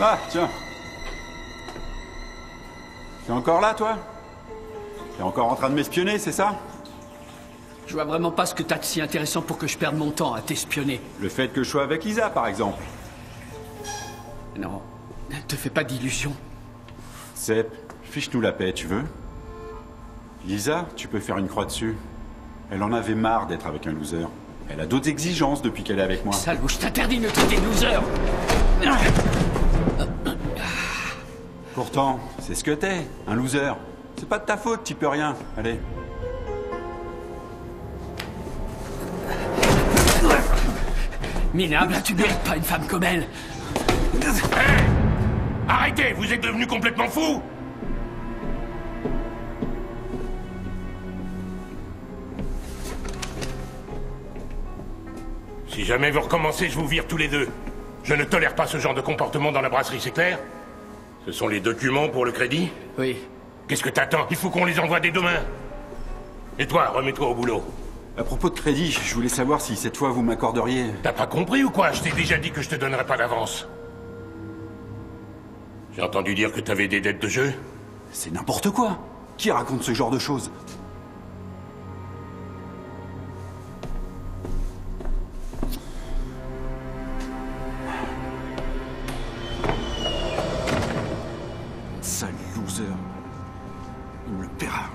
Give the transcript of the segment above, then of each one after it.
Ah, tiens. T'es encore là, toi? T'es encore en train de m'espionner, c'est ça? Je vois vraiment pas ce que t'as de si intéressant pour que je perde mon temps à t'espionner. Le fait que je sois avec Lisa, par exemple. Non, ne te fais pas d'illusions. Sepp, fiche-nous la paix, tu veux? Lisa, tu peux faire une croix dessus. Elle en avait marre d'être avec un loser. Elle a d'autres exigences depuis qu'elle est avec moi. Salaud, je t'interdis de me traiter de loser. Pourtant, c'est ce que t'es, un loser. C'est pas de ta faute, t'y peux rien. Allez. Minable, tu mérites pas une femme comme elle. Hey! Arrêtez, vous êtes devenus complètement fous! Si jamais vous recommencez, je vous vire tous les deux. Je ne tolère pas ce genre de comportement dans la brasserie, c'est clair? Ce sont les documents pour le crédit? Oui. Qu'est-ce que t'attends? Il faut qu'on les envoie dès demain. Et toi, remets-toi au boulot. À propos de crédit, je voulais savoir si cette fois vous m'accorderiez... T'as pas compris ou quoi? Je t'ai déjà dit que je te donnerais pas d'avance. J'ai entendu dire que t'avais des dettes de jeu? C'est n'importe quoi. Qui raconte ce genre de choses? Sale loser. Il me le paiera.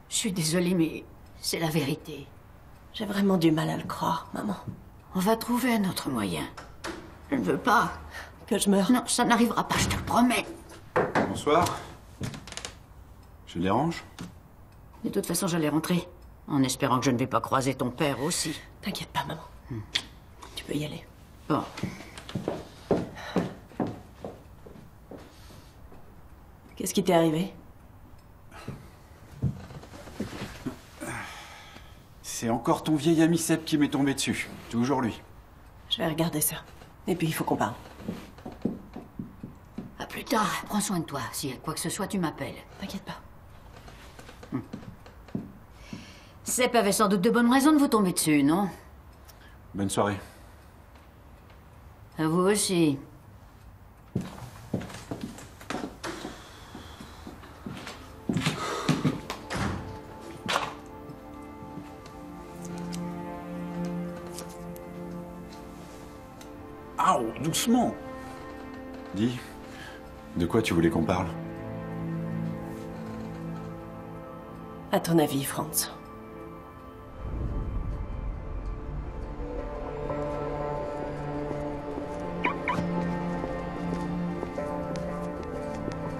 Je suis désolée, mais c'est la vérité. J'ai vraiment du mal à le croire, maman. On va trouver un autre moyen. Je ne veux pas. Que je meure? Non, ça n'arrivera pas, je te le promets. Bonsoir. Je dérange? De toute façon, j'allais rentrer. En espérant que je ne vais pas croiser ton père aussi. T'inquiète pas, maman. Tu peux y aller. Bon. Qu'est-ce qui t'est arrivé? C'est encore ton vieil ami Sepp qui m'est tombé dessus. Toujours lui. Je vais regarder ça. Et puis, il faut qu'on parle. À plus tard, prends soin de toi. S'il y a quoi que ce soit, tu m'appelles. T'inquiète pas. Sepp avait sans doute de bonnes raisons de vous tomber dessus, non? Bonne soirée. À vous aussi. Aouh, doucement. Dis, de quoi tu voulais qu'on parle? À ton avis, Franz?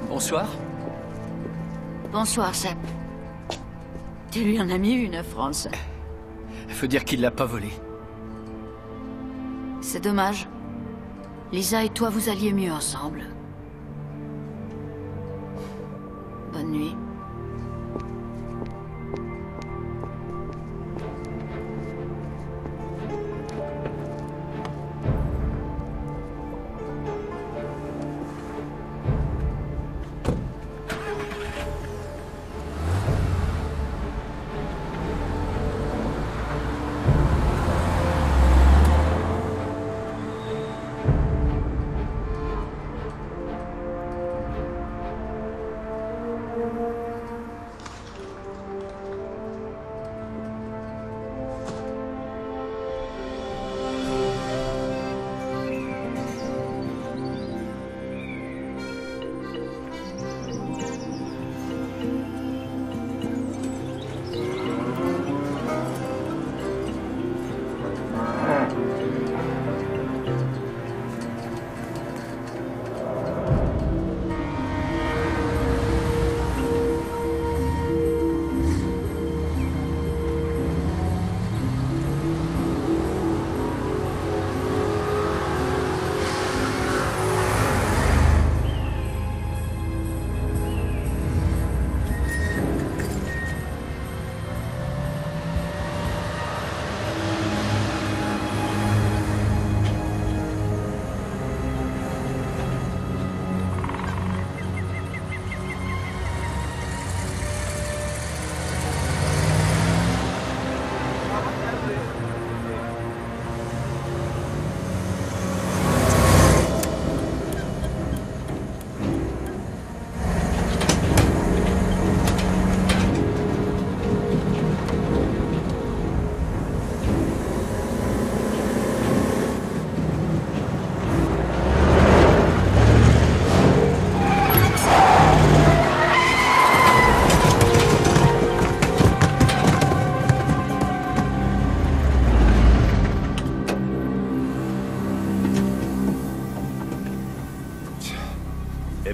Bonsoir. Bonsoir, Sepp. Tu lui en as mis une, Franz. Faut dire qu'il l'a pas volée. C'est dommage. Lisa et toi, vous alliez mieux ensemble. Bonne nuit.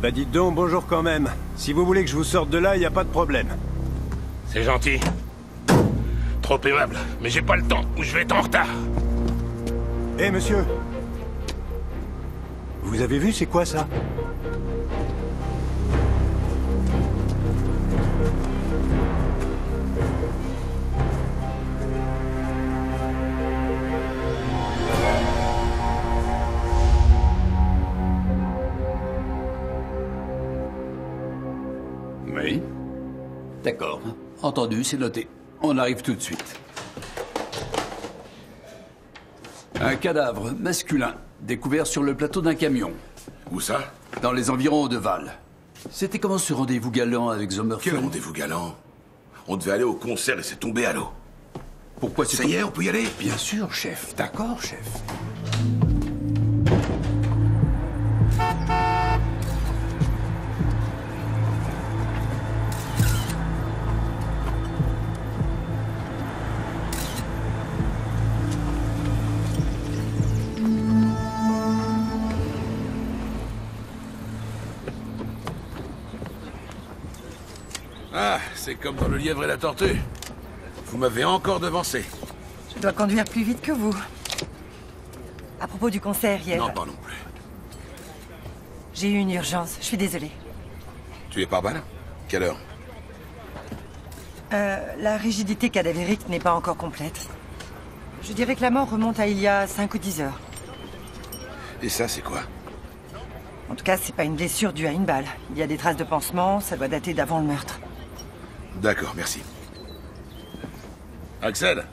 Bah dites donc, bonjour quand même. Si vous voulez que je vous sorte de là, y a pas de problème. C'est gentil. Trop aimable, mais j'ai pas le temps, ou je vais être en retard. Hé, monsieur. Vous avez vu, c'est quoi ça? Oui. D'accord. Entendu, c'est noté. On arrive tout de suite. Un cadavre masculin découvert sur le plateau d'un camion, Où ça? dans les environs de Val. C'était comment ce rendez-vous galant avec Quel Sommerfeld? rendez-vous galant? On devait aller au concert et c'est tombé à l'eau. Pourquoi c'est Ça y est, on peut y aller? Bien sûr, chef. D'accord, chef. Ah, c'est comme dans Le Lièvre et la Tortue. Vous m'avez encore devancé. Je dois conduire plus vite que vous. À propos du concert hier, Non, pas non plus. j'ai eu une urgence. Je suis désolée. Tu es par balle? Quelle heure? La rigidité cadavérique n'est pas encore complète. Je dirais que la mort remonte à il y a 5 ou 10 heures. Et ça, c'est quoi? En tout cas, c'est pas une blessure due à une balle. Il y a des traces de pansement, ça doit dater d'avant le meurtre. D'accord, merci. Axel?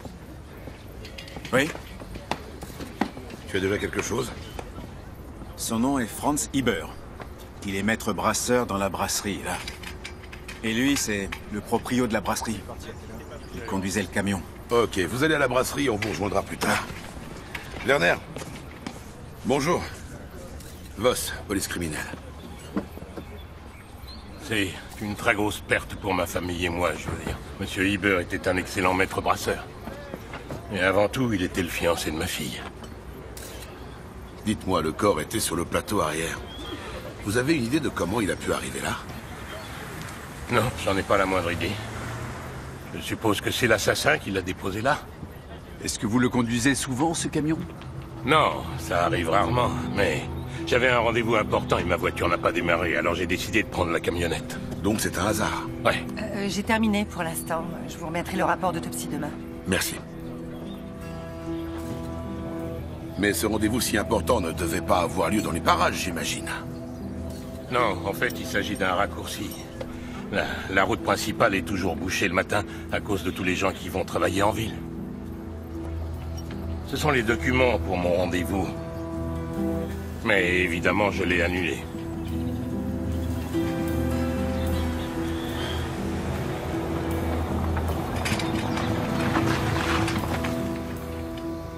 Oui, Tu as déjà quelque chose? son nom est Franz Hieber. Il est maître brasseur dans la brasserie, là. Et lui, c'est le proprio de la brasserie. Il conduisait le camion. Ok, vous allez à la brasserie, on vous rejoindra plus tard. Werner? Bonjour. Voss, police criminelle. C'est une très grosse perte pour ma famille et moi, je veux dire. Monsieur Hieber était un excellent maître brasseur. Et avant tout, il était le fiancé de ma fille. Dites-moi, le corps était sur le plateau arrière. Vous avez une idée de comment il a pu arriver là? Non, j'en ai pas la moindre idée. Je suppose que c'est l'assassin qui l'a déposé là. Est-ce que vous le conduisez souvent, ce camion? Non, ça arrive rarement, mais j'avais un rendez-vous important et ma voiture n'a pas démarré, alors j'ai décidé de prendre la camionnette. Donc c'est un hasard. Ouais, J'ai terminé pour l'instant. Je vous remettrai le rapport d'autopsie demain. Merci. Mais ce rendez-vous si important ne devait pas avoir lieu dans les parages, j'imagine. non, en fait, il s'agit d'un raccourci. La route principale est toujours bouchée le matin à cause de tous les gens qui vont travailler en ville. Ce sont les documents pour mon rendez-vous. Mais évidemment, je l'ai annulé.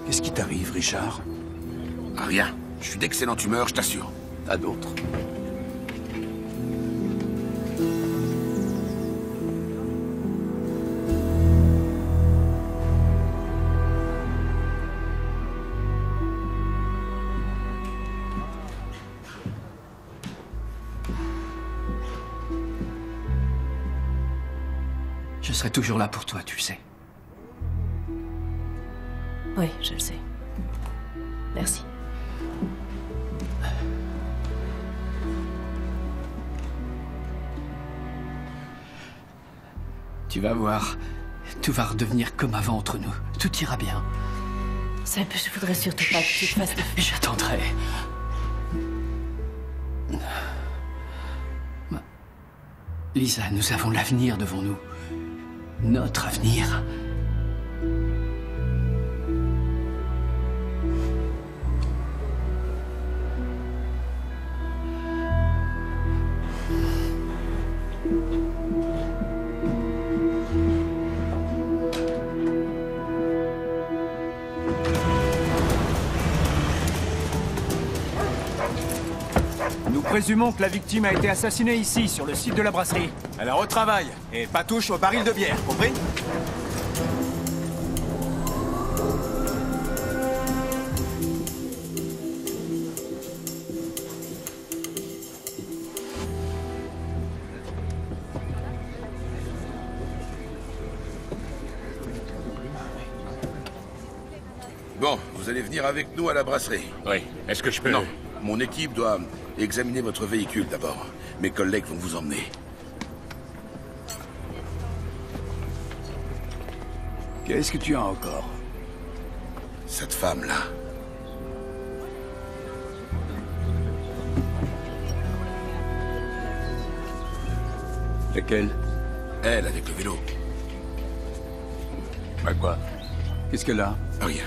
Qu'est-ce qui t'arrive, Richard? Rien. Je suis d'excellente humeur, je t'assure. À d'autres. Je serai toujours là pour toi, tu sais. Oui, je le sais. Merci. Tu vas voir, tout va redevenir comme avant entre nous. Tout ira bien. Seb, je voudrais surtout pas que tu te fasses de... J'attendrai. Lisa, nous avons l'avenir devant nous. Notre avenir. Nous présumons que la victime a été assassinée ici, sur le site de la brasserie. Alors au travail, et pas touche au baril de bière, compris? vous allez venir avec nous à la brasserie. Oui. Est-ce que je peux... Non. Mon équipe doit examiner votre véhicule d'abord. Mes collègues vont vous emmener. Qu'est-ce que tu as encore? Cette femme-là. Laquelle? Elle, avec le vélo. Bah quoi? Qu'est-ce qu'elle a? Rien.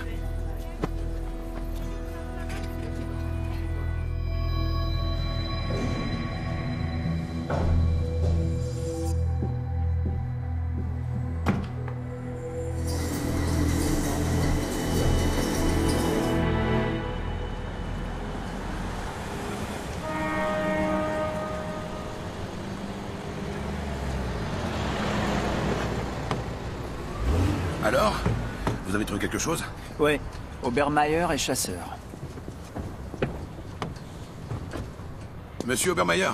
Alors? Vous avez trouvé quelque chose? Ouais. Obermeyer est chasseur. Monsieur Obermeyer?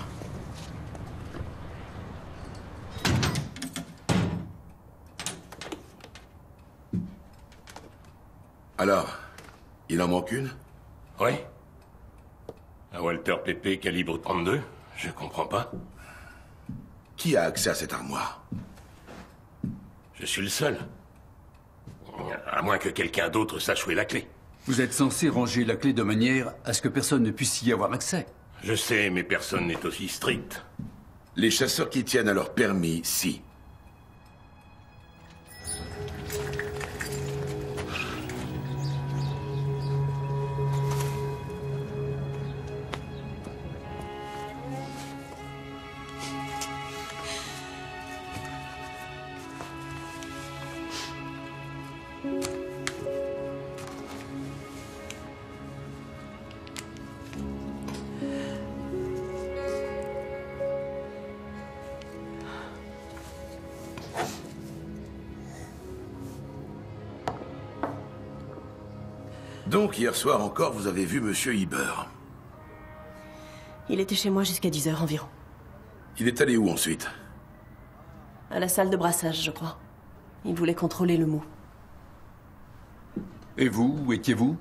Alors, il en manque une? Oui. Un Walter PP calibre 32? Je comprends pas. Qui a accès à cette armoire? Je suis le seul. À moins que quelqu'un d'autre sache où est la clé. Vous êtes censé ranger la clé de manière à ce que personne ne puisse y avoir accès. Je sais, mais personne n'est aussi strict. Les chasseurs qui tiennent à leur permis, si. Donc, hier soir encore, vous avez vu Monsieur Iber. Il était chez moi jusqu'à 10 h environ. Il est allé où ensuite? À la salle de brassage, je crois. Il voulait contrôler le mou. Et vous, où étiez-vous?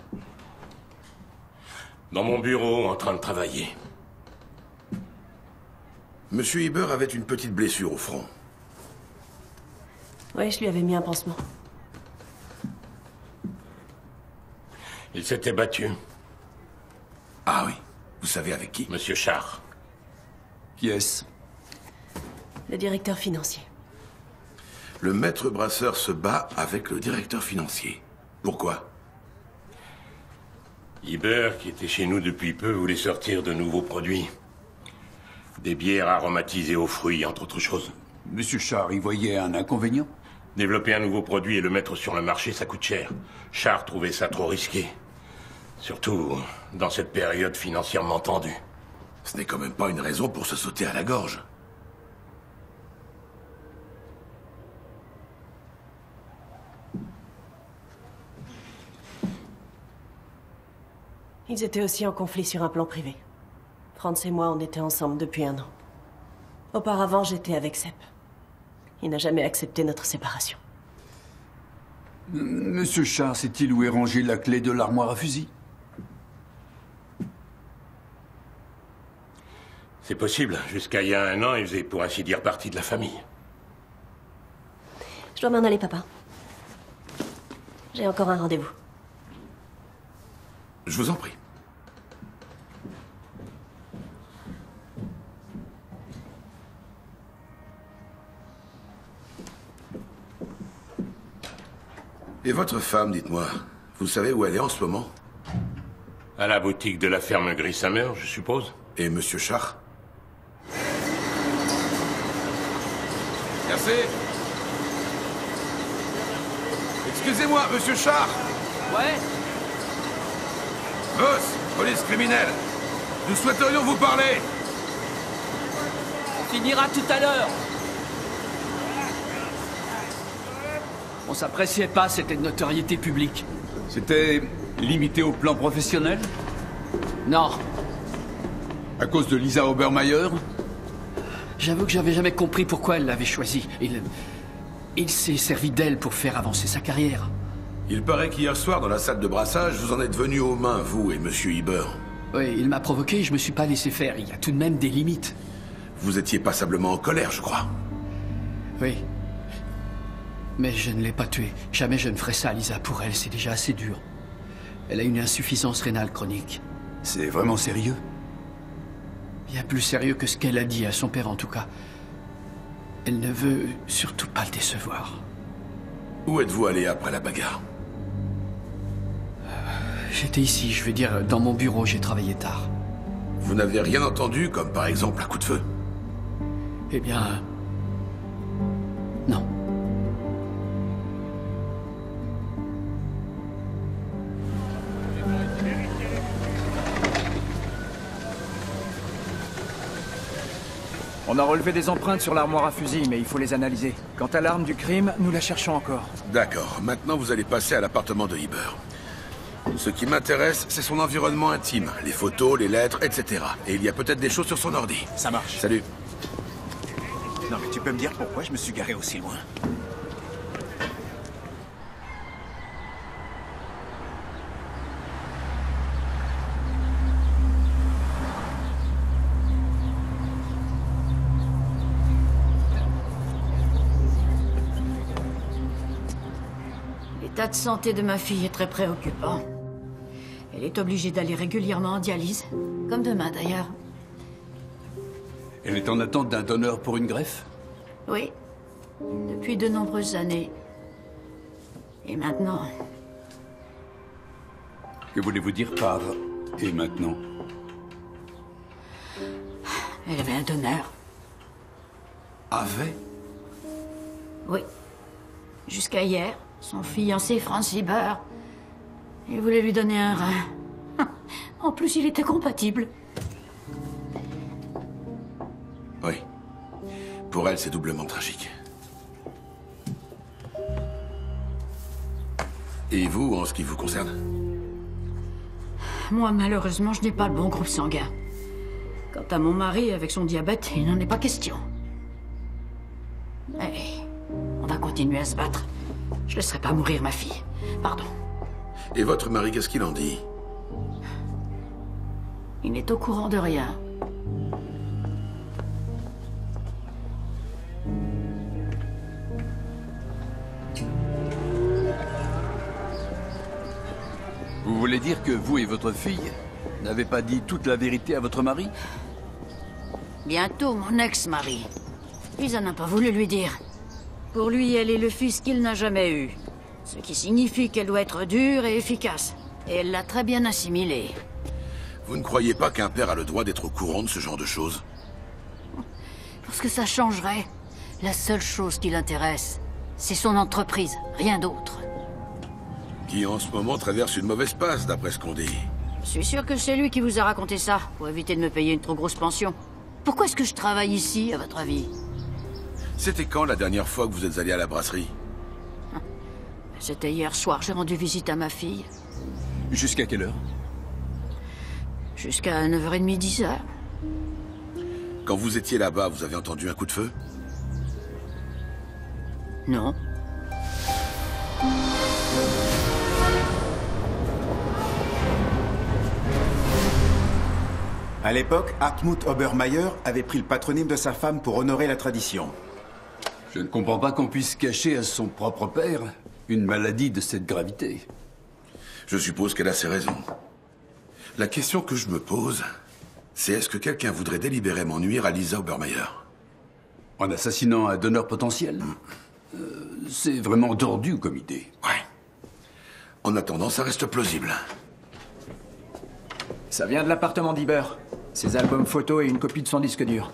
Dans mon bureau, en train de travailler. Monsieur Iber avait une petite blessure au front. Oui, je lui avais mis un pansement. Il s'était battu. Ah oui. Vous savez avec qui? Monsieur Char. Qui est-ce? Le directeur financier. Le maître brasseur se bat avec le directeur financier. Pourquoi? Iber, qui était chez nous depuis peu, voulait sortir de nouveaux produits. Des bières aromatisées aux fruits, entre autres choses. Monsieur Char y voyait un inconvénient? Développer un nouveau produit et le mettre sur le marché, ça coûte cher. Char trouvait ça trop risqué. Surtout dans cette période financièrement tendue. Ce n'est quand même pas une raison pour se sauter à la gorge. Ils étaient aussi en conflit sur un plan privé. Franz et moi, on était ensemble depuis 1 an. Auparavant, j'étais avec Sepp. Il n'a jamais accepté notre séparation. Monsieur Char sait-il où est rangée la clé de l'armoire à fusil? C'est possible. Jusqu'à il y a 1 an, il faisait pour ainsi dire partie de la famille. Je dois m'en aller, papa. J'ai encore un rendez-vous. Je vous en prie. Et votre femme, dites-moi, vous savez où elle est en ce moment? À la boutique de la ferme Grishammer, je suppose. Et Monsieur Char? Merci. Excusez-moi, Monsieur Char. Ouais? Boss, police criminelle. Nous souhaiterions vous parler. On finira tout à l'heure. On s'appréciait pas, c'était de notoriété publique. C'était limité au plan professionnel? Non. À cause de Lisa Obermeyer? J'avoue que j'avais jamais compris pourquoi elle l'avait choisi. Il s'est servi d'elle pour faire avancer sa carrière. Il paraît qu'hier soir, dans la salle de brassage, vous en êtes venus aux mains, vous et Monsieur Hieber. Oui, il m'a provoqué, je me suis pas laissé faire. Il y a tout de même des limites. Vous étiez passablement en colère, je crois. Oui. Mais je ne l'ai pas tuée. Jamais je ne ferai ça, Lisa. Pour elle, c'est déjà assez dur. Elle a une insuffisance rénale chronique. C'est vraiment sérieux? Bien plus sérieux que ce qu'elle a dit à son père, en tout cas. Elle ne veut surtout pas le décevoir. Où êtes-vous allé après la bagarre? J'étais ici, je veux dire, dans mon bureau, j'ai travaillé tard. Vous n'avez rien entendu, comme par exemple un coup de feu? Eh bien... non. On a relevé des empreintes sur l'armoire à fusil, mais il faut les analyser. Quant à l'arme du crime, nous la cherchons encore. D'accord. Maintenant, vous allez passer à l'appartement de Hieber. Ce qui m'intéresse, c'est son environnement intime. Les photos, les lettres, etc. Et il y a peut-être des choses sur son ordi. Ça marche. Salut. Non, mais tu peux me dire pourquoi je me suis garé aussi loin? L'état de santé de ma fille est très préoccupant. Elle est obligée d'aller régulièrement en dialyse, comme demain d'ailleurs. Elle est en attente d'un donneur pour une greffe? Oui, depuis de nombreuses années. Et maintenant... Que voulez-vous dire par « et maintenant » ? Elle avait un donneur. Avait? Oui. Jusqu'à hier, son fiancé, Franz Hieber, il voulait lui donner un rein. En plus, il était compatible. Oui. Pour elle, c'est doublement tragique. Et vous, en ce qui vous concerne? Moi, malheureusement, je n'ai pas le bon groupe sanguin. Quant à mon mari, avec son diabète, il n'en est pas question. Allez, on va continuer à se battre. Je laisserai pas mourir ma fille. Pardon. Et votre mari, qu'est-ce qu'il en dit? Il n'est au courant de rien. Vous voulez dire que vous et votre fille n'avez pas dit toute la vérité à votre mari? Bientôt mon ex-mari. Lisa n'a pas voulu lui dire. Pour lui, elle est le fils qu'il n'a jamais eu. Ce qui signifie qu'elle doit être dure et efficace. Et elle l'a très bien assimilé. Vous ne croyez pas qu'un père a le droit d'être au courant de ce genre de choses? Parce que ça changerait. La seule chose qui l'intéresse, c'est son entreprise, rien d'autre. Qui en ce moment traverse une mauvaise passe, d'après ce qu'on dit. Je suis sûr que c'est lui qui vous a raconté ça, pour éviter de me payer une trop grosse pension. Pourquoi est-ce que je travaille ici, à votre avis? C'était quand la dernière fois que vous êtes allé à la brasserie? C'était hier soir, j'ai rendu visite à ma fille. Jusqu'à quelle heure? Jusqu'à 9h30, 10h. Quand vous étiez là-bas, vous avez entendu un coup de feu? Non. À l'époque, Hartmut Obermeier avait pris le patronyme de sa femme pour honorer la tradition. Je ne comprends pas qu'on puisse cacher à son propre père une maladie de cette gravité. Je suppose qu'elle a ses raisons. La question que je me pose, c'est est-ce que quelqu'un voudrait délibérément nuire à Lisa Obermeier? En assassinant un donneur potentiel? C'est vraiment tordu comme idée. Ouais. En attendant, ça reste plausible. Ça vient de l'appartement d'Hieber. Ses albums photos et une copie de son disque dur.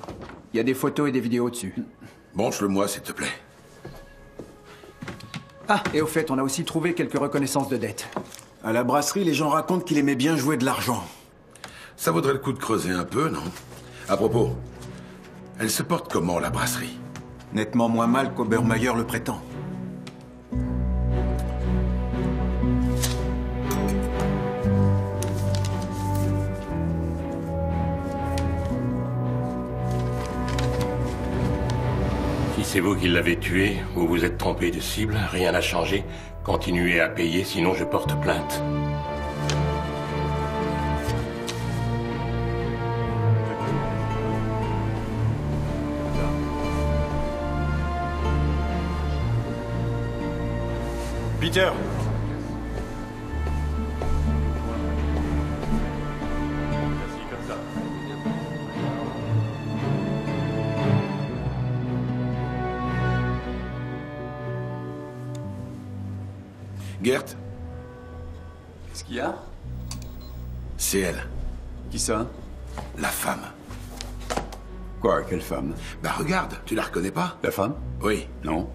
Il y a des photos et des vidéos dessus. Branche-le-moi, s'il te plaît. Ah, et au fait, on a aussi trouvé quelques reconnaissances de dettes. À la brasserie, les gens racontent qu'il aimait bien jouer de l'argent. Ça vaudrait le coup de creuser un peu, non? À propos, elle se porte comment, la brasserie? Nettement moins mal qu'Obermeier le prétend. C'est vous qui l'avez tué, vous vous êtes trompé de cible, rien n'a changé. Continuez à payer, sinon je porte plainte. Peter! Gert, Qu'est-ce qu'il y a? c'est elle, Qui ça? la femme. Quoi, quelle femme? Bah regarde, tu la reconnais pas? La femme? Oui, Non.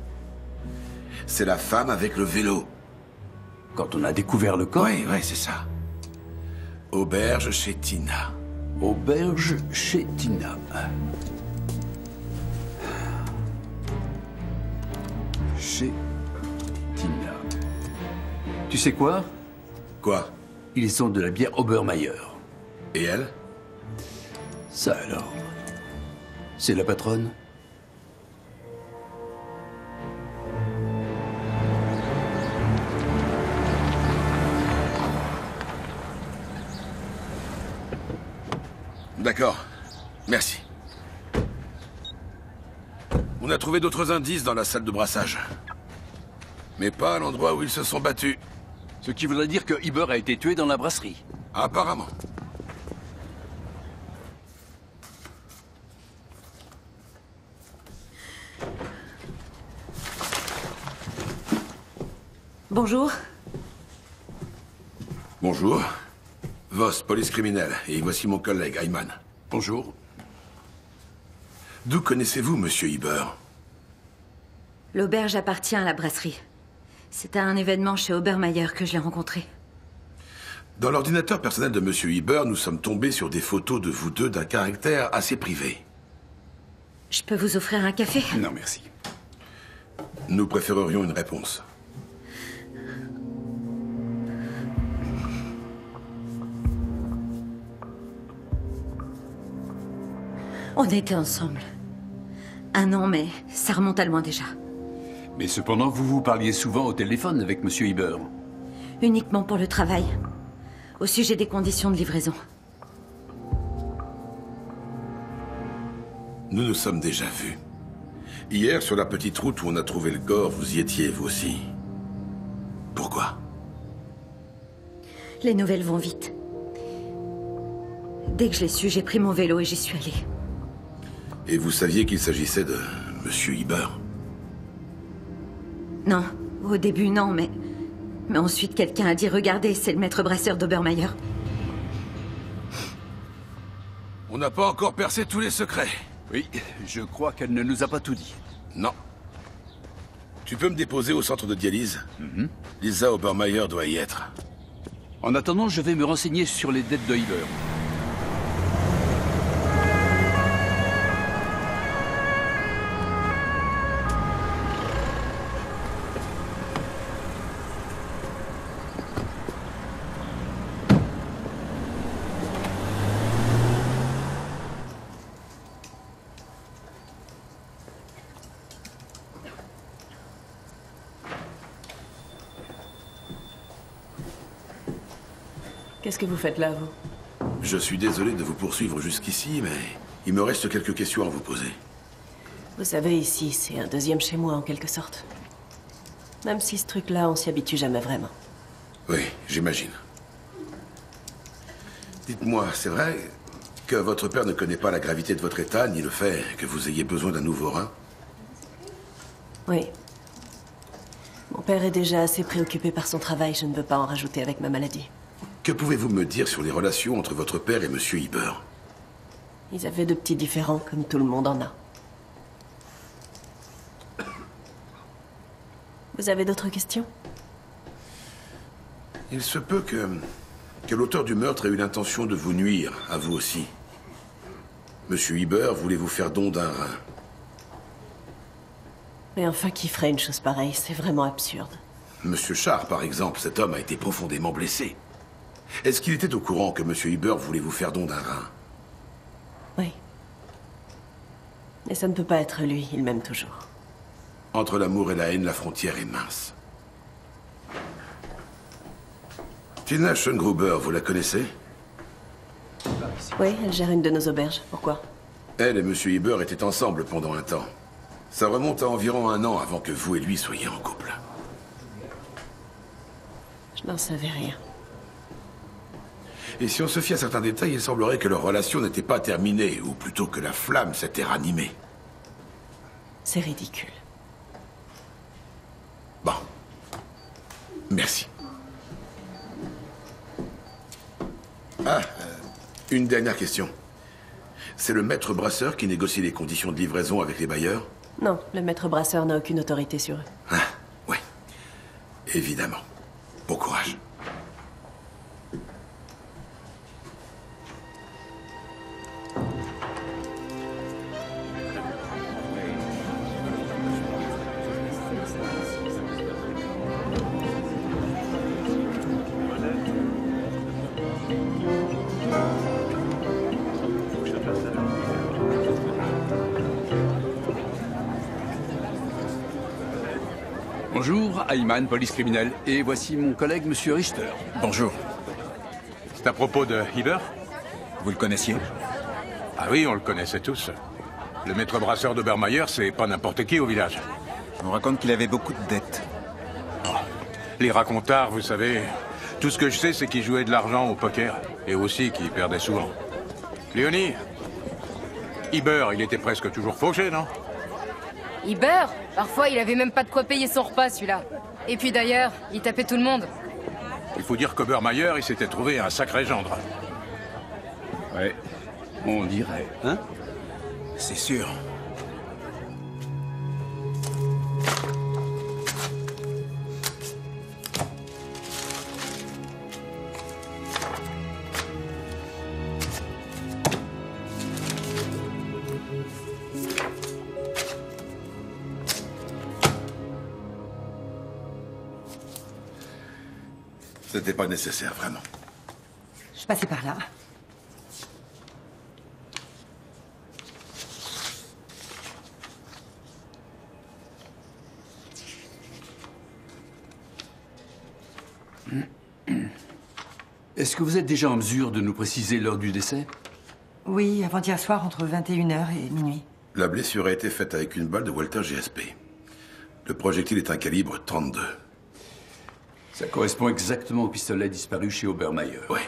c'est la femme avec le vélo. Quand on a découvert le corps? Oui, c'est ça. Auberge chez Tina. Auberge chez Tina. Chez Tina. Tu sais quoi? Quoi? Ils ont de la bière Obermeyer. Et elle? Ça alors. C'est la patronne? D'accord. Merci. On a trouvé d'autres indices dans la salle de brassage. Mais pas à l'endroit où ils se sont battus. Ce qui voudrait dire que Iber a été tué dans la brasserie. Apparemment. Bonjour. Bonjour. Voss, police criminelle. Et voici mon collègue, Ayman. Bonjour. D'où connaissez-vous Monsieur Iber? L'auberge appartient à la brasserie. C'est à un événement chez Obermeyer que je l'ai rencontré. Dans l'ordinateur personnel de Monsieur Iber, nous sommes tombés sur des photos de vous deux d'un caractère assez privé. Je peux vous offrir un café? Non, merci. Nous préférerions une réponse. On était ensemble. 1 an, mais ça remonte à loin déjà. Mais cependant, vous vous parliez souvent au téléphone avec Monsieur Iber. Uniquement pour le travail. Au sujet des conditions de livraison. Nous nous sommes déjà vus. Hier, sur la petite route où on a trouvé le corps, vous y étiez, vous aussi. Pourquoi? Les nouvelles vont vite. Dès que je l'ai su, j'ai pris mon vélo et j'y suis allée. Et vous saviez qu'il s'agissait de Monsieur Iber? Non, au début non, mais ensuite quelqu'un a dit « Regardez, c'est le maître brasseur d'Obermeyer ». On n'a pas encore percé tous les secrets. Oui, je crois qu'elle ne nous a pas tout dit. Non. Tu peux me déposer au centre de dialyse? Lisa Obermeyer doit y être. En attendant, je vais me renseigner sur les dettes de Iber. Qu'est-ce que vous faites là, vous? Je suis désolé de vous poursuivre jusqu'ici, mais il me reste quelques questions à vous poser. Vous savez, ici, c'est un deuxième chez moi, en quelque sorte. Même si ce truc-là, on s'y habitue jamais vraiment. Oui, j'imagine. Dites-moi, c'est vrai que votre père ne connaît pas la gravité de votre état, ni le fait que vous ayez besoin d'un nouveau rein? Oui. Mon père est déjà assez préoccupé par son travail, je ne veux pas en rajouter avec ma maladie. Que pouvez-vous me dire sur les relations entre votre père et Monsieur Iber? Ils avaient de petits différends, comme tout le monde en a. Vous avez d'autres questions? Il se peut que l'auteur du meurtre ait eu l'intention de vous nuire, à vous aussi. Monsieur Iber voulait vous faire don d'un rein. Mais enfin, qui ferait une chose pareille? C'est vraiment absurde. Monsieur Char, par exemple, cet homme a été profondément blessé. Est-ce qu'il était au courant que Monsieur Iber voulait vous faire don d'un rein? Oui. Mais ça ne peut pas être lui, il m'aime toujours. Entre l'amour et la haine, la frontière est mince. Tina Schengruber, vous la connaissez? Oui, elle gère une de nos auberges. Pourquoi? Elle et Monsieur Hieber étaient ensemble pendant un temps. Ça remonte à environ 1 an avant que vous et lui soyez en couple. Je n'en savais rien. Et si on se fie à certains détails, il semblerait que leur relation n'était pas terminée, ou plutôt que la flamme s'était ranimée. C'est ridicule. Bon. Merci. Une dernière question. C'est le maître brasseur qui négocie les conditions de livraison avec les bailleurs? Non, le maître brasseur n'a aucune autorité sur eux. Ah, oui. Évidemment. Bon courage. Bonjour, Ayman, police criminelle. Et voici mon collègue, Monsieur Richter. Bonjour. C'est à propos de Hieber? Vous le connaissiez? Ah oui, on le connaissait tous. Le maître brasseur d'Obermeyer, c'est pas n'importe qui au village. On raconte qu'il avait beaucoup de dettes. Oh, les racontards, vous savez... Tout ce que je sais, c'est qu'il jouait de l'argent au poker. Et aussi qu'il perdait souvent. Léonie, Hieber, il était presque toujours fauché, non? Hieber? Parfois, il avait même pas de quoi payer son repas, celui-là. Et puis d'ailleurs, il tapait tout le monde. Il faut dire qu'Obermeyer, il s'était trouvé un sacré gendre. Ouais, on dirait, hein? C'est sûr. C'était pas nécessaire, vraiment. Je passais par là. Est-ce que vous êtes déjà en mesure de nous préciser l'heure du décès? Oui, avant-hier soir, entre 21h et minuit. La blessure a été faite avec une balle de Walter GSP. Le projectile est un calibre 32. Ça correspond exactement au pistolet disparu chez Obermeyer. Ouais.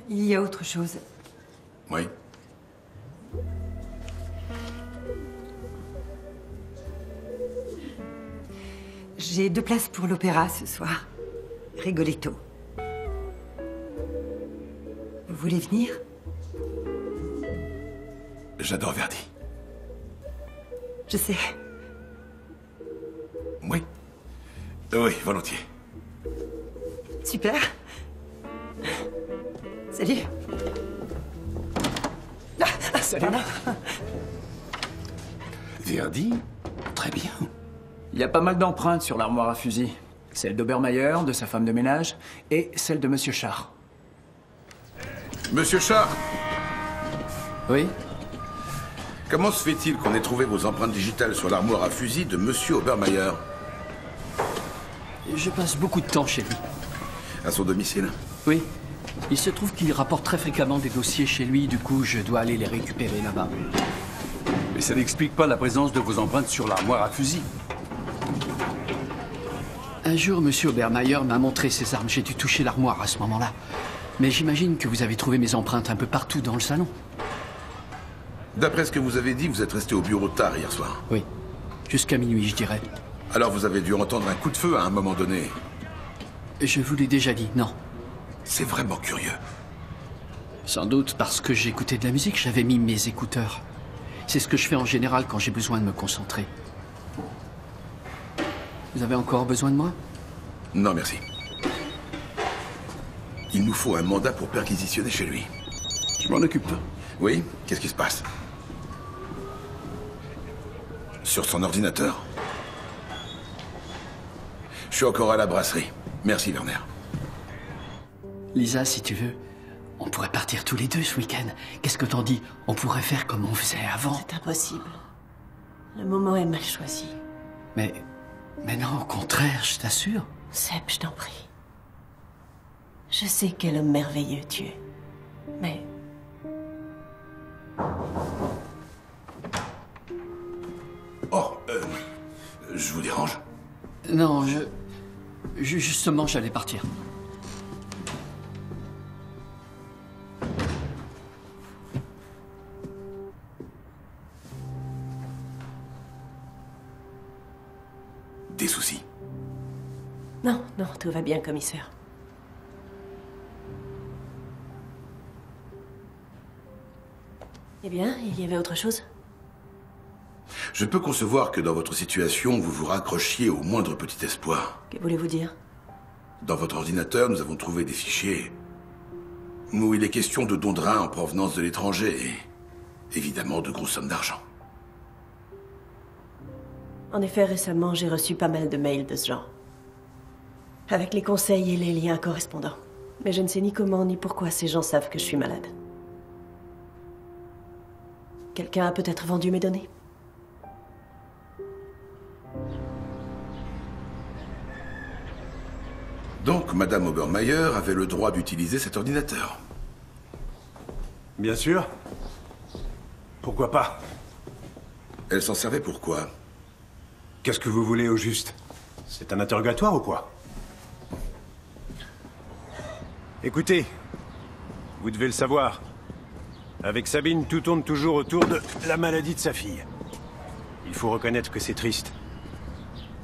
Il y a autre chose. Oui. J'ai 2 places pour l'opéra ce soir. Rigoletto. Vous voulez venir? J'adore Verdi. Je sais. Oui. Oui, volontiers. Super. Salut. Salut. Verdi? Très bien. Il y a pas mal d'empreintes sur l'armoire à fusil. Celle d'Obermeyer, de sa femme de ménage, et celle de Monsieur Char. Monsieur Char! Oui? Comment se fait-il qu'on ait trouvé vos empreintes digitales sur l'armoire à fusil de Monsieur Obermeyer? Je passe beaucoup de temps chez lui. À son domicile? Oui. Il se trouve qu'il rapporte très fréquemment des dossiers chez lui, du coup, je dois aller les récupérer là-bas. Mais ça n'explique pas la présence de vos empreintes sur l'armoire à fusil. Un jour, Monsieur Obermeyer m'a montré ses armes. J'ai dû toucher l'armoire à ce moment-là. Mais j'imagine que vous avez trouvé mes empreintes un peu partout dans le salon. D'après ce que vous avez dit, vous êtes resté au bureau tard hier soir. Oui. Jusqu'à minuit, je dirais. Alors vous avez dû entendre un coup de feu à un moment donné. Je vous l'ai déjà dit, non. C'est vraiment curieux. Sans doute parce que j'écoutais de la musique, j'avais mis mes écouteurs. C'est ce que je fais en général quand j'ai besoin de me concentrer. Vous avez encore besoin de moi? Non, merci. Il nous faut un mandat pour perquisitionner chez lui. Je m'en occupe. Oui? Qu'est-ce qui se passe? Sur son ordinateur? Je suis encore à la brasserie. Merci, Werner. Lisa, si tu veux, On pourrait partir tous les deux ce week-end. Qu'est-ce que t'en dis? On pourrait faire comme on faisait avant. C'est impossible. Le moment est mal choisi. Mais non, au contraire, je t'assure. Seb, je t'en prie. Je sais quel homme merveilleux tu es. Mais... Oh, je vous dérange? Non, justement, j'allais partir. Des soucis? Non, tout va bien, commissaire. Eh bien, il y avait autre chose? Je peux concevoir que dans votre situation, vous vous raccrochiez au moindre petit espoir. Que voulez-vous dire? Dans votre ordinateur, nous avons trouvé des fichiers où il est question de dons de reins en provenance de l'étranger et évidemment de grosses sommes d'argent. En effet, récemment, j'ai reçu pas mal de mails de ce genre. Avec les conseils et les liens correspondants. Mais je ne sais ni comment ni pourquoi ces gens savent que je suis malade. Quelqu'un a peut-être vendu mes données? Donc, Madame Obermeyer avait le droit d'utiliser cet ordinateur. Bien sûr. Pourquoi pas? Elle s'en servait pour quoi? Qu'est-ce que vous voulez au juste? C'est un interrogatoire ou quoi? Écoutez, vous devez le savoir. Avec Sabine, tout tourne toujours autour de la maladie de sa fille. Il faut reconnaître que c'est triste.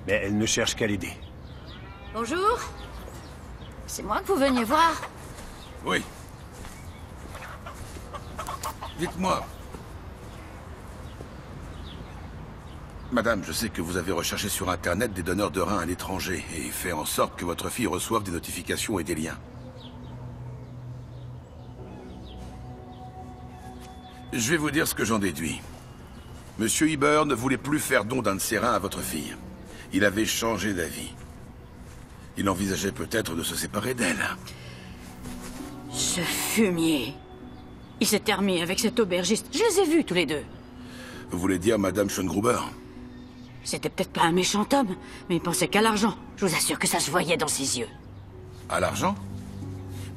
Mais elle ne cherche qu'à l'aider. Bonjour. C'est moi que vous veniez voir? Oui. Dites-moi. Madame, je sais que vous avez recherché sur Internet des donneurs de reins à l'étranger et fait en sorte que votre fille reçoive des notifications et des liens. Je vais vous dire ce que j'en déduis. Monsieur Hiber ne voulait plus faire don d'un de ses reins à votre fille. Il avait changé d'avis. Il envisageait peut-être de se séparer d'elle. Ce fumier. Il s'est remis avec cet aubergiste. Je les ai vus tous les deux. Vous voulez dire Madame Schongruber? C'était peut-être pas un méchant homme, mais il pensait qu'à l'argent. Je vous assure que ça se voyait dans ses yeux. À l'argent?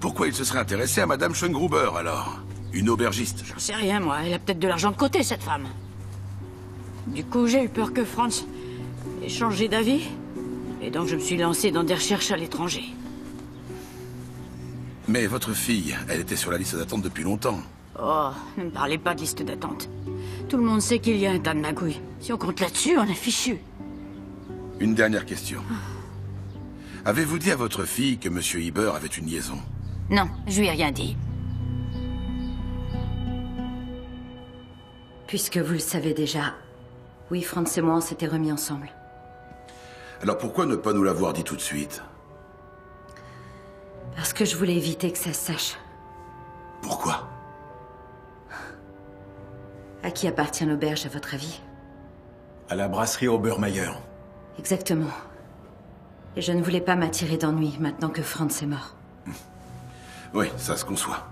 Pourquoi il se serait intéressé à Madame Schongruber, alors? Une aubergiste? J'en sais rien, moi. Elle a peut-être de l'argent de côté, cette femme. Du coup, j'ai eu peur que Franz ait changé d'avis. Et donc, je me suis lancé dans des recherches à l'étranger. Mais votre fille, elle était sur la liste d'attente depuis longtemps. Oh, ne me parlez pas de liste d'attente. Tout le monde sait qu'il y a un tas de magouilles. Si on compte là-dessus, on est fichu. Une dernière question. Avez-vous dit à votre fille que Monsieur Hiber avait une liaison? Non, je lui ai rien dit. Puisque vous le savez déjà, oui, Franz et moi, on s'était remis ensemble. Alors pourquoi ne pas nous l'avoir dit tout de suite? Parce que je voulais éviter que ça se sache. Pourquoi? À qui appartient l'auberge, à votre avis? À la brasserie Obermeyer. Exactement. Et je ne voulais pas m'attirer d'ennui maintenant que Franz est mort. Oui, ça se conçoit.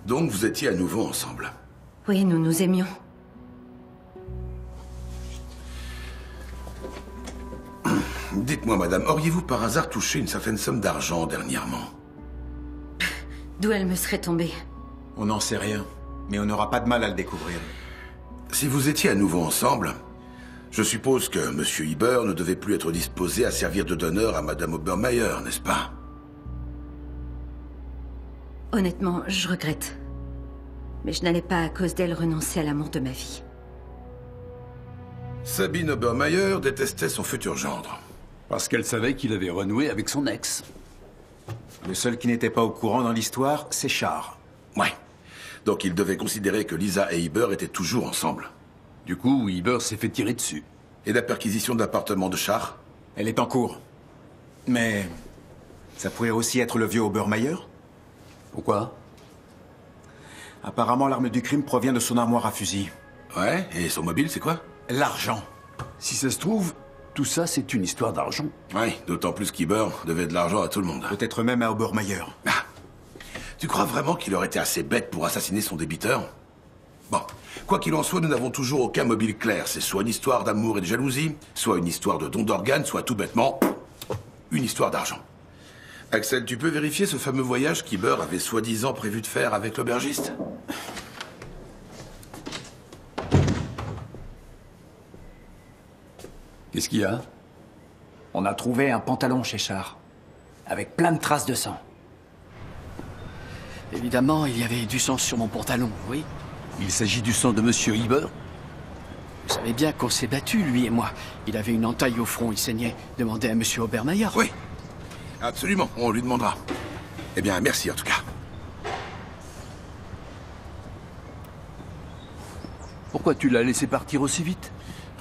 Donc vous étiez à nouveau ensemble? Oui, nous nous aimions. Dites-moi, madame, auriez-vous par hasard touché une certaine somme d'argent dernièrement? D'où elle me serait tombée? On n'en sait rien, mais on n'aura pas de mal à le découvrir. Si vous étiez à nouveau ensemble, je suppose que Monsieur Hiber ne devait plus être disposé à servir de donneur à Madame Obermeyer, n'est-ce pas? Honnêtement, je regrette. Mais je n'allais pas à cause d'elle renoncer à l'amour de ma vie. Sabine Obermeyer détestait son futur gendre. Parce qu'elle savait qu'il avait renoué avec son ex. Le seul qui n'était pas au courant dans l'histoire, c'est Char. Ouais. Donc il devait considérer que Lisa et Hiber étaient toujours ensemble. Du coup, Hiber s'est fait tirer dessus. Et la perquisition de l'appartement de Char? Elle est en cours. Mais ça pourrait aussi être le vieux Obermeyer? Pourquoi? Apparemment, l'arme du crime provient de son armoire à fusil. Ouais, et son mobile, c'est quoi? L'argent. Si ça se trouve, tout ça, c'est une histoire d'argent. Oui, d'autant plus qu'Hiber devait de l'argent à tout le monde. Peut-être même à Obermeyer. Ah. Tu crois vraiment qu'il aurait été assez bête pour assassiner son débiteur? Bon, quoi qu'il en soit, nous n'avons toujours aucun mobile clair. C'est soit une histoire d'amour et de jalousie, soit une histoire de don d'organes, soit tout bêtement, une histoire d'argent. Axel, tu peux vérifier ce fameux voyage qu'Iber avait soi-disant prévu de faire avec l'aubergiste? Qu'est-ce qu'il y a? On a trouvé un pantalon chez Char, avec plein de traces de sang. Évidemment, il y avait du sang sur mon pantalon, oui. Il s'agit du sang de Monsieur Iber? Vous savez bien qu'on s'est battus, lui et moi. Il avait une entaille au front, il saignait. Demandez à Monsieur Obermeyer. Oui, absolument, on lui demandera. Eh bien, merci en tout cas. Pourquoi tu l'as laissé partir aussi vite?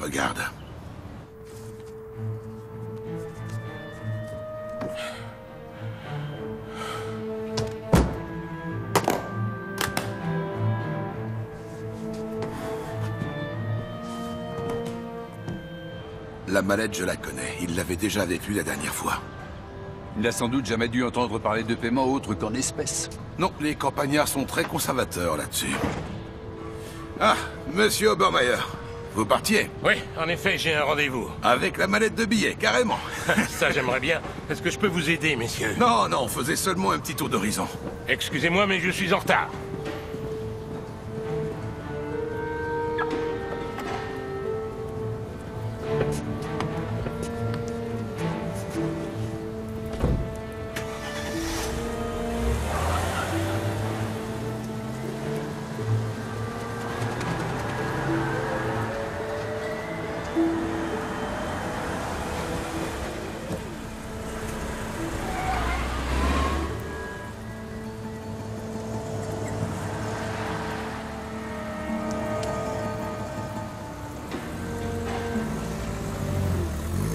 Regarde. La mallette, je la connais. Il l'avait déjà avec lui la dernière fois. Il n'a sans doute jamais dû entendre parler de paiement autre qu'en espèces. Non, les campagnards sont très conservateurs là-dessus. Ah, Monsieur Obermeyer, vous partiez? Oui, en effet, j'ai un rendez-vous. Avec la mallette de billets, carrément. Ça, j'aimerais bien. Est-ce que je peux vous aider, messieurs? Non, non, faisait seulement un petit tour d'horizon. Excusez-moi, mais je suis en retard.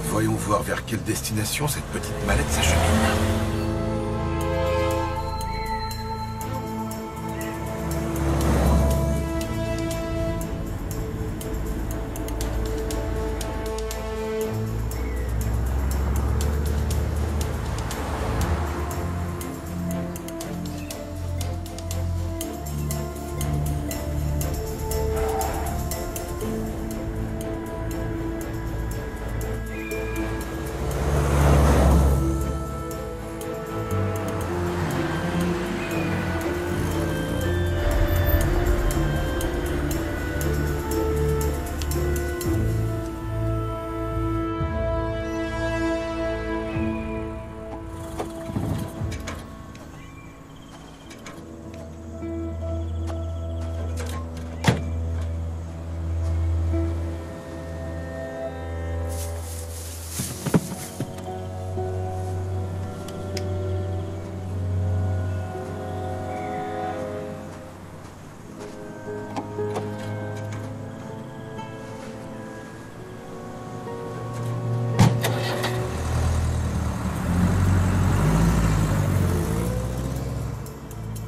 Voyons voir vers quelle destination cette petite mallette s'achemine.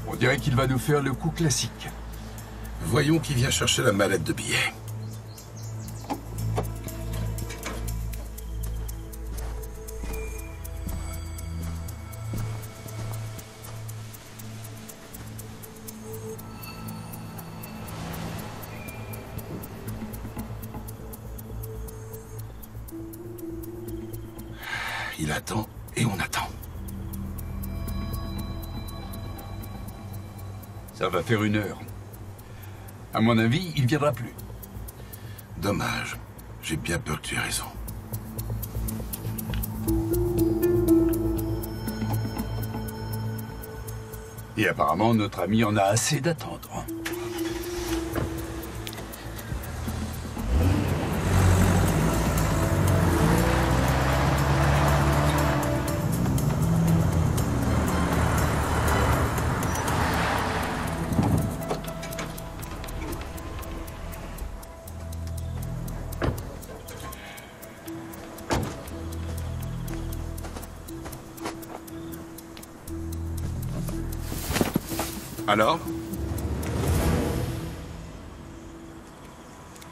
On dirait qu'il va nous faire le coup classique. Voyons qui vient chercher la mallette de billets. Il attend et on attend. Ça va faire 1 heure. À mon avis, il viendra plus. Dommage. J'ai bien peur que tu aies raison. Et apparemment, notre ami en a assez d'attendre. Alors?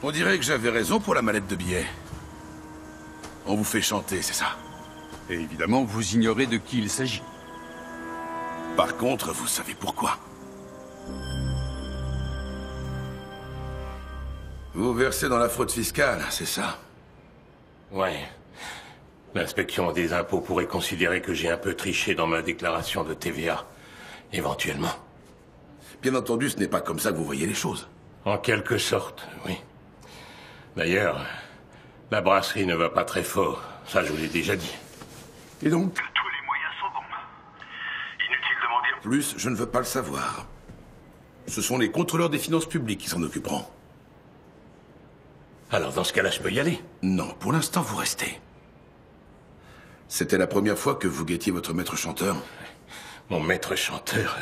On dirait que j'avais raison pour la mallette de billets. On vous fait chanter, c'est ça? Et évidemment, vous ignorez de qui il s'agit. Par contre, vous savez pourquoi. Vous versez dans la fraude fiscale, c'est ça? Ouais. L'inspection des impôts pourrait considérer que j'ai un peu triché dans ma déclaration de TVA. Éventuellement. Bien entendu, ce n'est pas comme ça que vous voyez les choses. En quelque sorte, oui. D'ailleurs, la brasserie ne va pas très fort. Ça, je vous l'ai déjà dit. Et donc? Que tous les moyens sont bons. Inutile de mentir. Plus, je ne veux pas le savoir. Ce sont les contrôleurs des finances publiques qui s'en occuperont. Alors, dans ce cas-là, je peux y aller? Non, pour l'instant, vous restez. C'était la première fois que vous guettiez votre maître chanteur? Mon maître chanteur...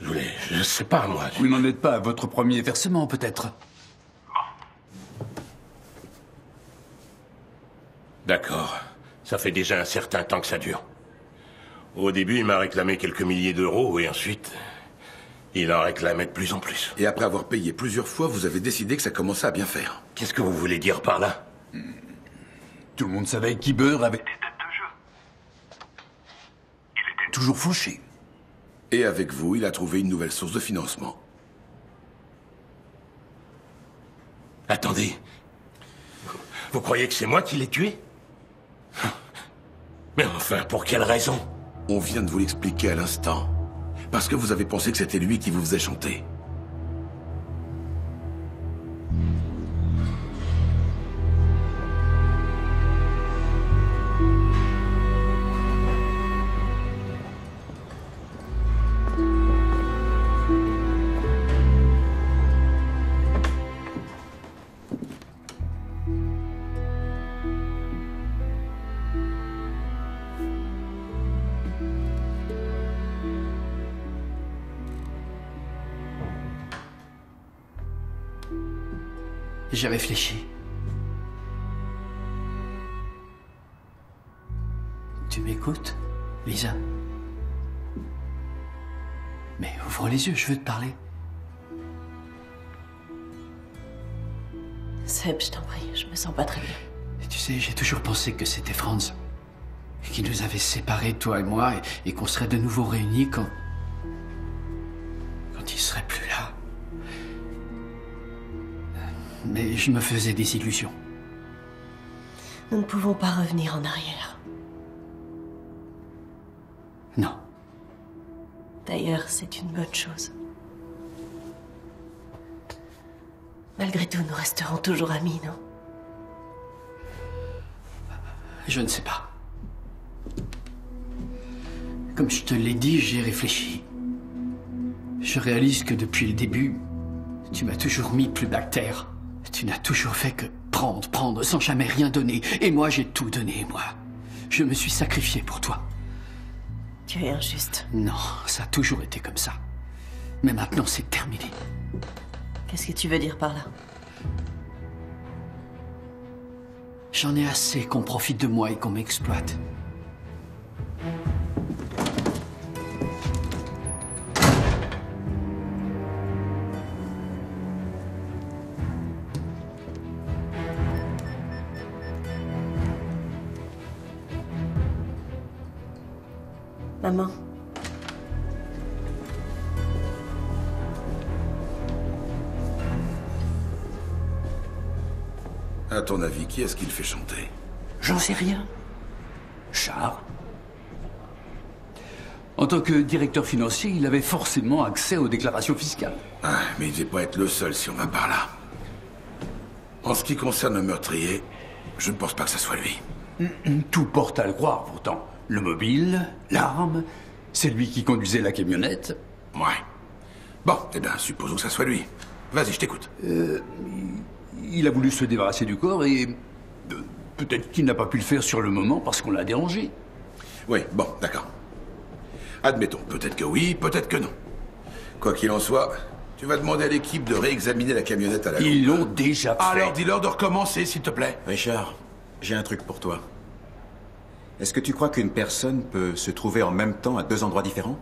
Je sais pas, moi. Vous n'en êtes pas à votre premier versement, peut-être? D'accord. Ça fait déjà un certain temps que ça dure. Au début, il m'a réclamé quelques milliers d'euros, et ensuite... il en réclamait de plus en plus. Et après avoir payé plusieurs fois, vous avez décidé que ça commençait à bien faire. Qu'est-ce que vous voulez dire par là? Tout le monde savait qu'Iber avait... toujours fauché. Et avec vous, il a trouvé une nouvelle source de financement. Attendez. Vous croyez que c'est moi qui l'ai tué? Mais enfin, pour quelle raison? On vient de vous l'expliquer à l'instant. Parce que vous avez pensé que c'était lui qui vous faisait chanter. J'ai réfléchi. Tu m'écoutes, Lisa? Mais ouvre les yeux, je veux te parler. Seb, je t'en prie, je me sens pas très bien. Et tu sais, j'ai toujours pensé que c'était Franz. Qui nous avait séparés, toi et moi, et qu'on serait de nouveau réunis quand il serait plus là. Mais je me faisais des illusions. Nous ne pouvons pas revenir en arrière. Non. D'ailleurs, c'est une bonne chose. Malgré tout, nous resterons toujours amis, non? Je ne sais pas. Comme je te l'ai dit, j'ai réfléchi. Je réalise que depuis le début, tu m'as toujours mis plus bas que terre. Tu n'as toujours fait que prendre, sans jamais rien donner. Et moi, j'ai tout donné, moi. Je me suis sacrifié pour toi. Tu es injuste. Non, ça a toujours été comme ça. Mais maintenant, c'est terminé. Qu'est-ce que tu veux dire par là? J'en ai assez qu'on profite de moi et qu'on m'exploite. Maman. À ton avis, qui est-ce qu'il fait chanter? J'en sais rien. Charles. En tant que directeur financier, il avait forcément accès aux déclarations fiscales. Ah, mais il ne devait pas être le seul si on va par là. En ce qui concerne le meurtrier, je ne pense pas que ça soit lui. Tout porte à le croire, pourtant. Le mobile, l'arme, c'est lui qui conduisait la camionnette. Ouais. Bon, eh bien, supposons que ça soit lui. Vas-y, je t'écoute. Il a voulu se débarrasser du corps et... peut-être qu'il n'a pas pu le faire sur le moment parce qu'on l'a dérangé. Oui, bon, d'accord. Admettons, peut-être que oui, peut-être que non. Quoi qu'il en soit, tu vas demander à l'équipe de réexaminer la camionnette à la loupe. Ils l'ont déjà fait. Alors dis-leur de recommencer, s'il te plaît. Richard, j'ai un truc pour toi. Est-ce que tu crois qu'une personne peut se trouver en même temps à deux endroits différents?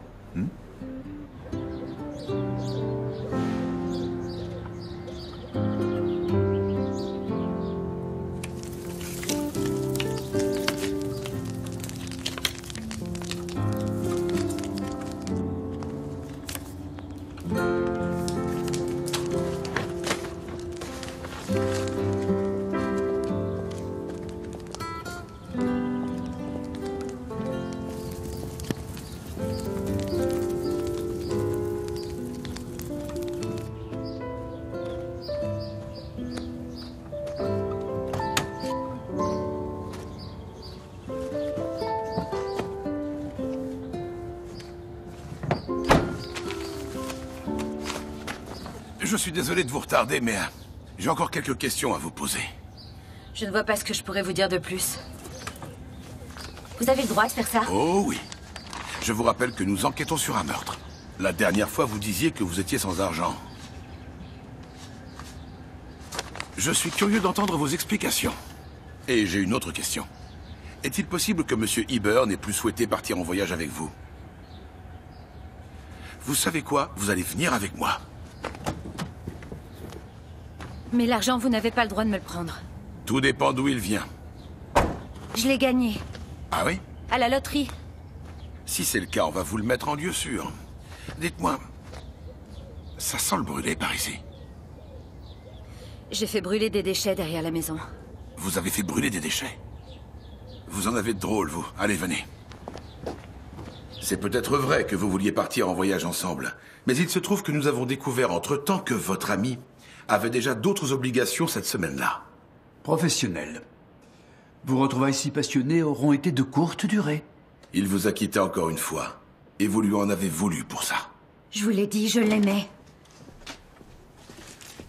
je suis désolé de vous retarder, mais j'ai encore quelques questions à vous poser. Je ne vois pas ce que je pourrais vous dire de plus. Vous avez le droit de faire ça? Oh oui. Je vous rappelle que nous enquêtons sur un meurtre. La dernière fois, vous disiez que vous étiez sans argent. Je suis curieux d'entendre vos explications. Et j'ai une autre question. Est-il possible que M. Iber n'ait plus souhaité partir en voyage avec vous? Vous savez quoi? Vous allez venir avec moi. Mais l'argent, vous n'avez pas le droit de me le prendre. Tout dépend d'où il vient. Je l'ai gagné. Ah oui? À la loterie. Si c'est le cas, on va vous le mettre en lieu sûr. Dites-moi, ça sent le brûler par ici. J'ai fait brûler des déchets derrière la maison. Vous avez fait brûler des déchets? Vous en avez de drôles, vous. Allez, venez. C'est peut-être vrai que vous vouliez partir en voyage ensemble, mais il se trouve que nous avons découvert entre-temps que votre ami avait déjà d'autres obligations cette semaine-là. Professionnels. Vos retrouvailles si passionnées auront été de courte durée. Il vous a quitté encore une fois, et vous lui en avez voulu pour ça. Je vous l'ai dit, je l'aimais.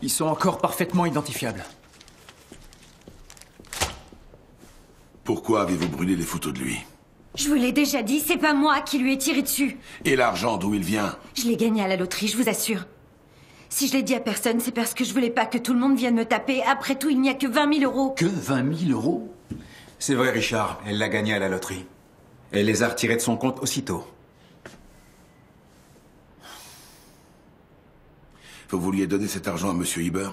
Ils sont encore parfaitement identifiables. Pourquoi avez-vous brûlé les photos de lui? Je vous l'ai déjà dit, c'est pas moi qui lui ai tiré dessus. Et l'argent, d'où il vient? Je l'ai gagné à la loterie, je vous assure. Si je l'ai dit à personne, c'est parce que je voulais pas que tout le monde vienne me taper. Après tout, il n'y a que 20 000 euros. Que 20 000 euros? C'est vrai, Richard. Elle l'a gagné à la loterie. Elle les a retirés de son compte aussitôt. Vous vouliez donner cet argent à M. Iber?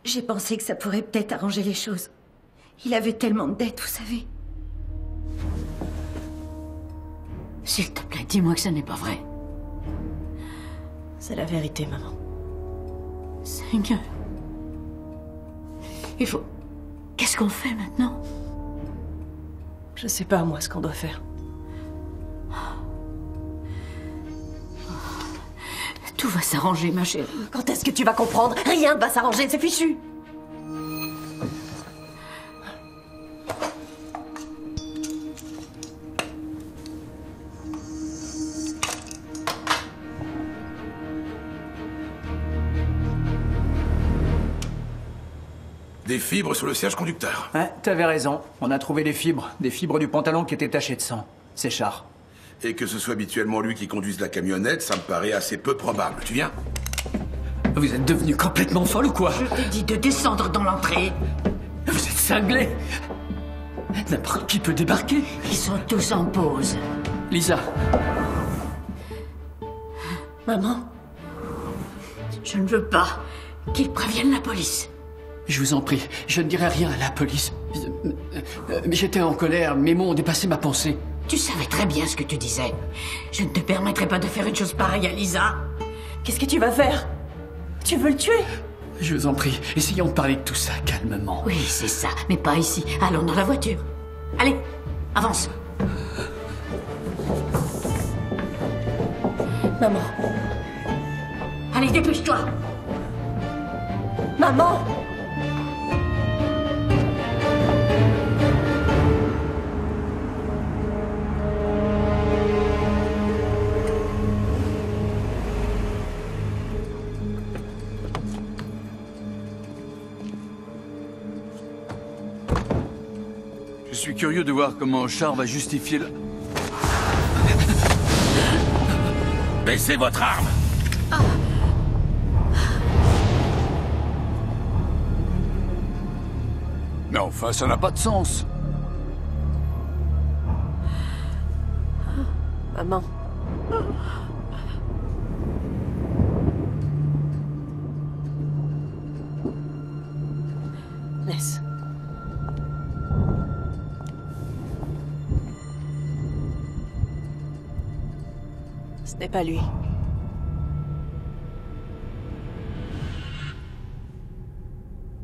J'ai pensé que ça pourrait peut-être arranger les choses. Il avait tellement de dettes, vous savez. S'il te plaît, dis-moi que ce n'est pas vrai. C'est la vérité, maman. Seigneur. Il faut... Qu'est-ce qu'on fait maintenant? Je sais pas, moi, ce qu'on doit faire. Tout va s'arranger, ma chérie. Quand est-ce que tu vas comprendre? Rien ne va s'arranger, c'est fichu. Des fibres sur le siège conducteur. Ouais, t'avais raison. On a trouvé des fibres du pantalon qui étaient tachées de sang. C'est Char. Et que ce soit habituellement lui qui conduise la camionnette, ça me paraît assez peu probable. Tu viens? Vous êtes devenu complètement folle ou quoi? Je t'ai dit de descendre dans l'entrée. Vous êtes cinglé. N'importe qui peut débarquer. Ils sont tous en pause. Lisa. Maman? Je ne veux pas qu'ils préviennent la police. Je vous en prie, je ne dirai rien à la police. J'étais en colère, mes mots ont dépassé ma pensée. Tu savais très bien ce que tu disais. Je ne te permettrai pas de faire une chose pareille à Lisa. Qu'est-ce que tu vas faire? Tu veux le tuer? Je vous en prie, essayons de parler de tout ça calmement. Oui, c'est ça, mais pas ici. Allons dans la voiture. Allez, avance. Maman. Allez, dépêche-toi. Maman! Je suis curieux de voir comment Char va justifier le... Baissez votre arme! Mais enfin, ça n'a pas de sens. Maman. Laisse. Ce n'est pas lui.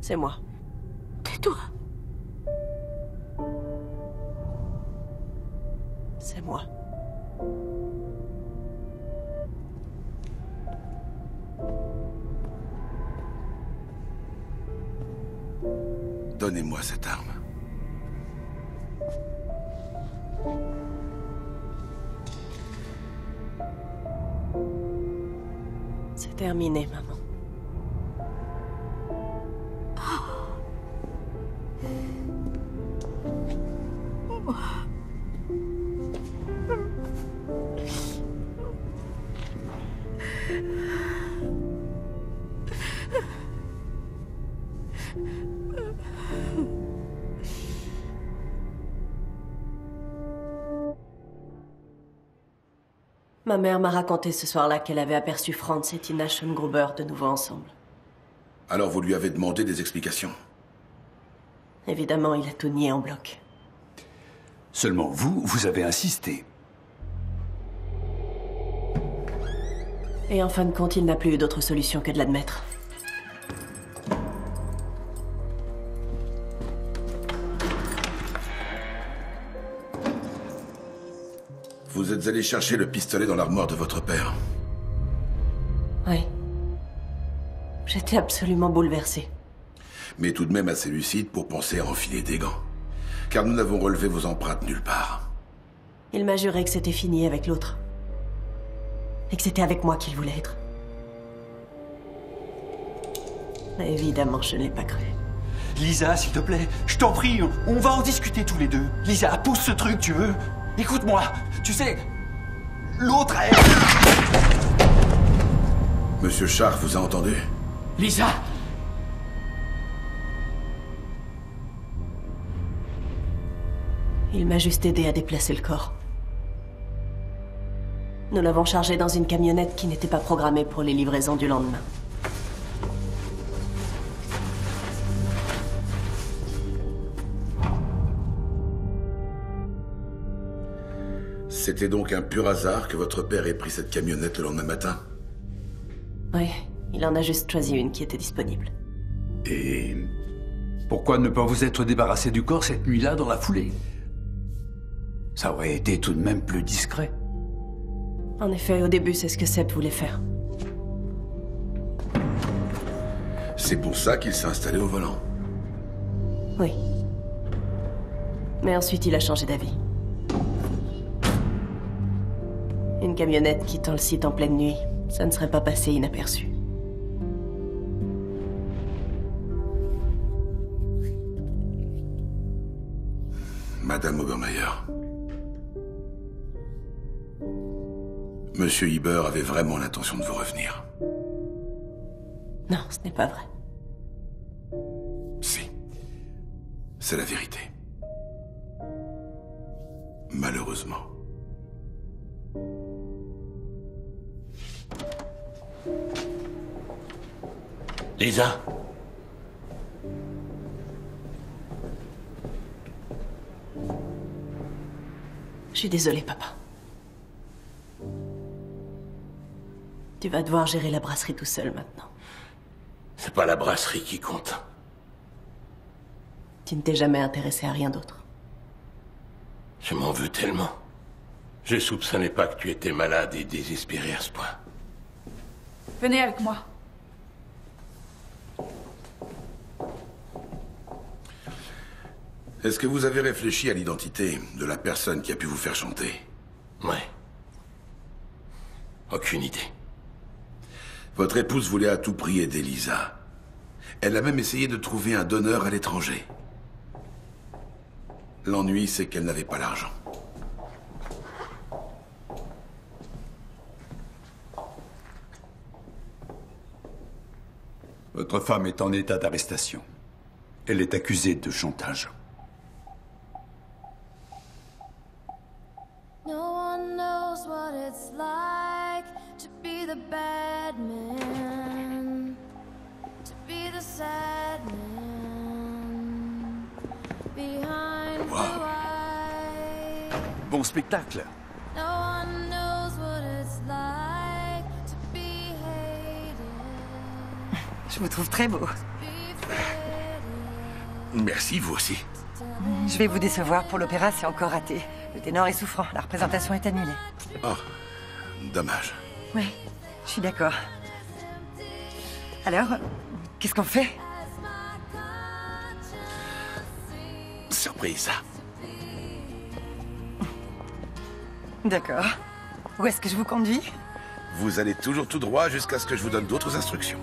C'est moi. Tais-toi. C'est moi. Donnez-moi cette arme. Terminé, maman. Ma mère m'a raconté ce soir-là qu'elle avait aperçu Franz et Tina Schongruber de nouveau ensemble. Alors vous lui avez demandé des explications? Évidemment, il a tout nié en bloc. Seulement vous avez insisté. Et en fin de compte, il n'a plus eu d'autre solution que de l'admettre. Vous êtes allé chercher le pistolet dans l'armoire de votre père. Oui. J'étais absolument bouleversée. Mais tout de même assez lucide pour penser à enfiler des gants. Car nous n'avons relevé vos empreintes nulle part. Il m'a juré que c'était fini avec l'autre. Et que c'était avec moi qu'il voulait être. Mais évidemment, je ne l'ai pas cru. Lisa, s'il te plaît, je t'en prie, on va en discuter tous les deux. Lisa, pousse ce truc, tu veux? Écoute-moi, tu sais, l'autre est... Monsieur Scharf vous a entendu? Lisa! Il m'a juste aidé à déplacer le corps. Nous l'avons chargé dans une camionnette qui n'était pas programmée pour les livraisons du lendemain. C'était donc un pur hasard que votre père ait pris cette camionnette le lendemain matin? Oui, il en a juste choisi une qui était disponible. Et pourquoi ne pas vous être débarrassé du corps cette nuit-là dans la foulée? Ça aurait été tout de même plus discret. En effet, au début, c'est ce que Sepp voulait faire. C'est pour ça qu'il s'est installé au volant. Oui. Mais ensuite, il a changé d'avis. Une camionnette quittant le site en pleine nuit, ça ne serait pas passé inaperçu. Madame Obermeyer. Monsieur Iber avait vraiment l'intention de vous revenir. Non, ce n'est pas vrai. Si. C'est la vérité. Malheureusement. Lisa? Je suis désolée, papa. Tu vas devoir gérer la brasserie tout seul maintenant. C'est pas la brasserie qui compte. Tu ne t'es jamais intéressé à rien d'autre. Je m'en veux tellement. Je soupçonnais pas que tu étais malade et désespéré à ce point. Venez avec moi. Est-ce que vous avez réfléchi à l'identité de la personne qui a pu vous faire chanter? Ouais. Aucune idée. Votre épouse voulait à tout prix aider Lisa. Elle a même essayé de trouver un donneur à l'étranger. L'ennui, c'est qu'elle n'avait pas l'argent. Votre femme est en état d'arrestation. Elle est accusée de chantage. No one knows what it's like to be the bad man, to be the sad man behind blue eyes. Bon spectacle. No one knows what it's like to be hated. Je vous trouve très beau. Merci, vous aussi. Je vais vous décevoir, pour l'opéra, c'est encore raté. Le ténor est souffrant, la représentation est annulée. Oh, dommage. Ouais, je suis d'accord. Alors, qu'est-ce qu'on fait? Surprise. D'accord. Où est-ce que je vous conduis? Vous allez toujours tout droit jusqu'à ce que je vous donne d'autres instructions.